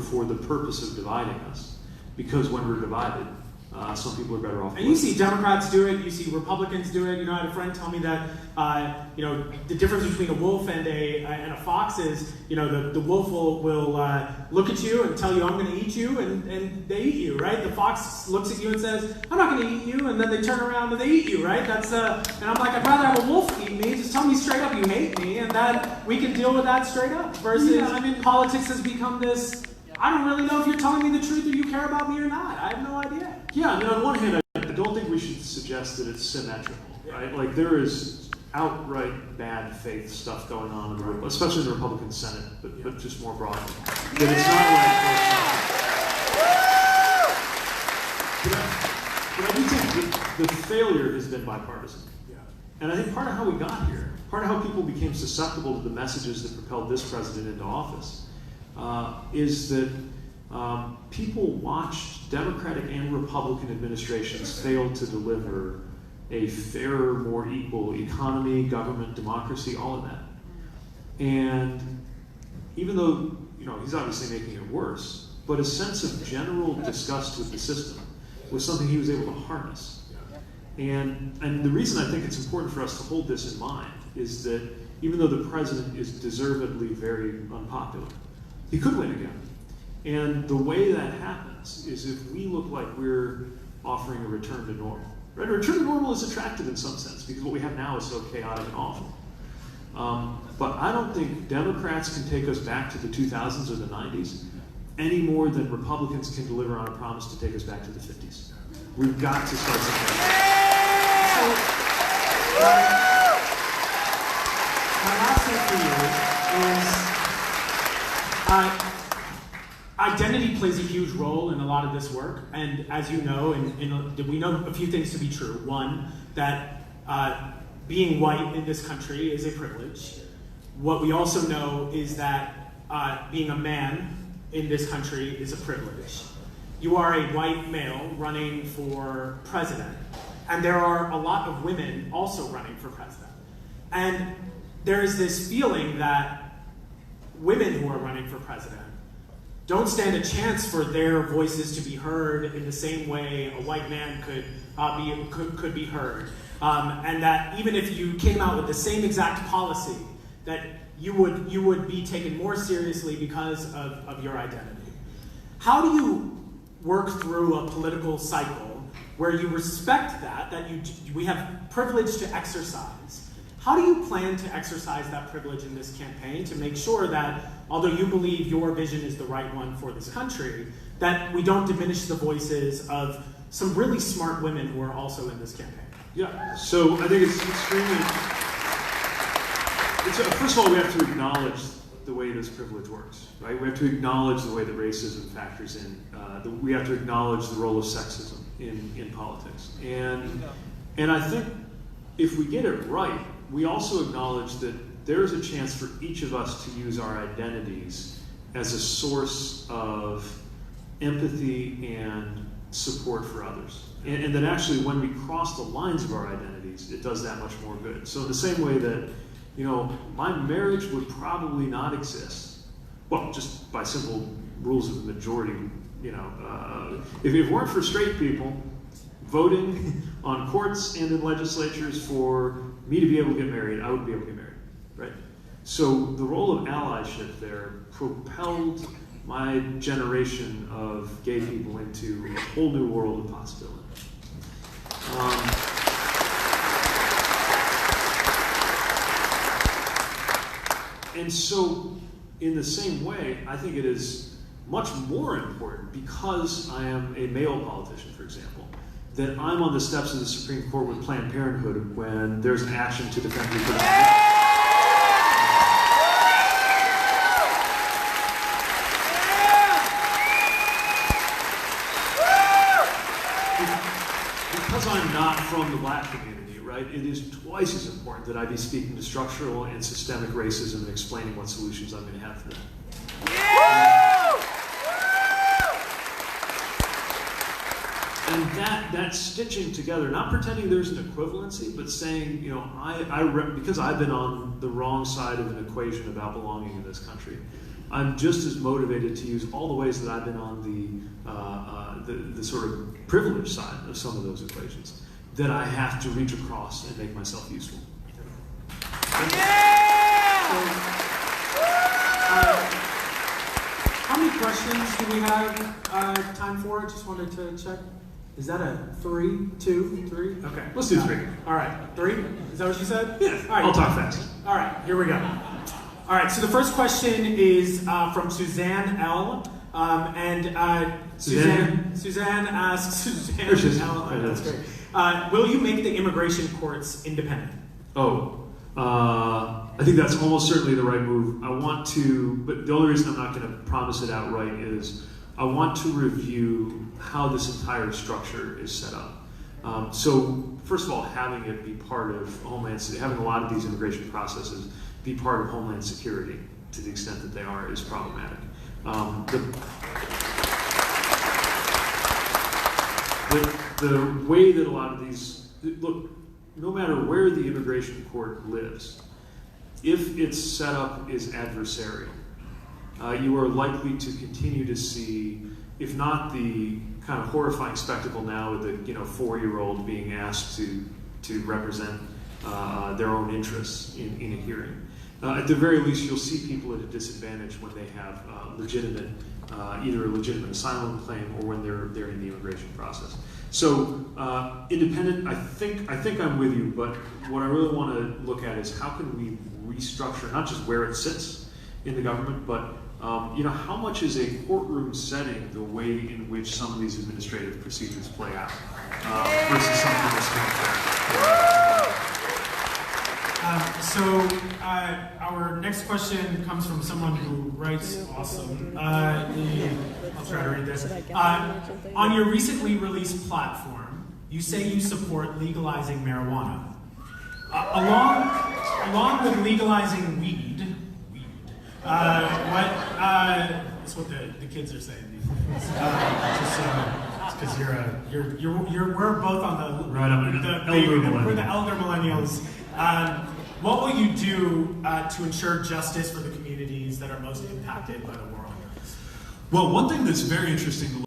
for the purpose of dividing us. Because when we're divided, some people are better off. And you see Democrats do it, you see Republicans do it. I had a friend tell me that the difference between a wolf and a fox is, the wolf will look at you and tell you, I'm going to eat you, and they eat you, right? The fox looks at you and says, I'm not going to eat you, and then they turn around and they eat you, right? And I'm like, I'd rather have a wolf eat me. Just tell me straight up you hate me, and that we can deal with that straight up. Versus, politics has become this. I don't really know if you're telling me the truth or you care about me or not. I have no idea. Yeah, on one hand, I don't think we should suggest that it's symmetrical, right? Like, there is outright bad faith stuff going on, especially in the Republican Senate, but just more broadly. That it's not like, but I do think the failure has been bipartisan. Yeah. And I think part of how we got here, part of how people became susceptible to the messages that propelled this president into office, is that people watched Democratic and Republican administrations fail to deliver a fairer, more equal economy, government, democracy, all of that. And even though he's obviously making it worse, but a sense of general disgust with the system was something he was able to harness. And the reason I think it's important for us to hold this in mind is that even though the president is deservedly very unpopular, he could win again. And the way that happens is if we look like we're offering a return to normal. Right? A return to normal is attractive in some sense because what we have now is so chaotic and awful. But I don't think Democrats can take us back to the 2000s or the 90s any more than Republicans can deliver on a promise to take us back to the 50s. We've got to start something. My last thing for you is identity plays a huge role in a lot of this work, and as you know, we know a few things to be true. One, that being white in this country is a privilege. What we also know is that being a man in this country is a privilege. You are a white male running for president, and there are a lot of women also running for president. And there is this feeling that women who are running for president don't stand a chance for their voices to be heard in the same way a white man could be heard, and that even if you came out with the same exact policy, that you would be taken more seriously because of your identity. How do you work through a political cycle where you respect that we have privilege to exercise? How do you plan to exercise that privilege in this campaign to make sure that, although you believe your vision is the right one for this country, that we don't diminish the voices of some really smart women who are also in this campaign? Yeah, so I think it's extremely... first of all, we have to acknowledge the way this privilege works, right? We have to acknowledge the way that racism factors in. We have to acknowledge the role of sexism in politics. And I think if we get it right, we also acknowledge that there's a chance for each of us to use our identities as a source of empathy and support for others. And that actually when we cross the lines of our identities, it does that much more good. So in the same way that, my marriage would probably not exist, well, just by simple rules of the majority, if it weren't for straight people voting on courts and in legislatures for me to be able to get married, I would be able to get married, right? So the role of allyship there propelled my generation of gay people into a whole new world of possibility. And so, in the same way, I think it is much more important, because I am a male politician, for example, that I'm on the steps of the Supreme Court with Planned Parenthood when there's an action to defend reproductive rights. Because I'm not from the black community, right, it is twice as important that I be speaking to structural and systemic racism and explaining what solutions I'm going to have for that. And that stitching together, not pretending there's an equivalency, but saying, because I've been on the wrong side of an equation about belonging in this country, I'm just as motivated to use all the ways that I've been on the sort of privileged side of some of those equations, that I have to reach across and make myself useful. How many questions do we have time for? I just wanted to check. Is that a 3, 2, 3? Okay. Let's do 3. All right, 3? Is that what you said? Yeah, all right. I'll talk fast. All right, here we go. All right, so the first question is from Suzanne L. Suzanne asks, Suzanne L. That's great. Will you make the immigration courts independent? I think that's almost certainly the right move. I want to, but the only reason I'm not going to promise it outright is I want to review how this entire structure is set up. So first of all, having it be part of having a lot of these immigration processes be part of Homeland Security, to the extent that they are, is problematic. The way that a lot of these, look, no matter where the immigration court lives, if its setup is adversarial, you are likely to continue to see, if not the kind of horrifying spectacle now with the 4-year-old being asked to represent their own interests in a hearing. At the very least, you'll see people at a disadvantage when they have either a legitimate asylum claim or when they're in the immigration process. So independent, I think I'm with you, but what I really want to look at is how can we restructure not just where it sits in the government, but how much is a courtroom setting the way in which some of these administrative procedures play out versus something that's not our next question comes from someone who writes awesome. I'll try to read this. On your recently released platform, you say you support legalizing marijuana. Along with legalizing weed, that's what the kids are saying. Because we're both on the right on we're the elder millennials. What will you do to ensure justice for the communities that are most impacted by the war on drugs? Well, one thing that's very interesting to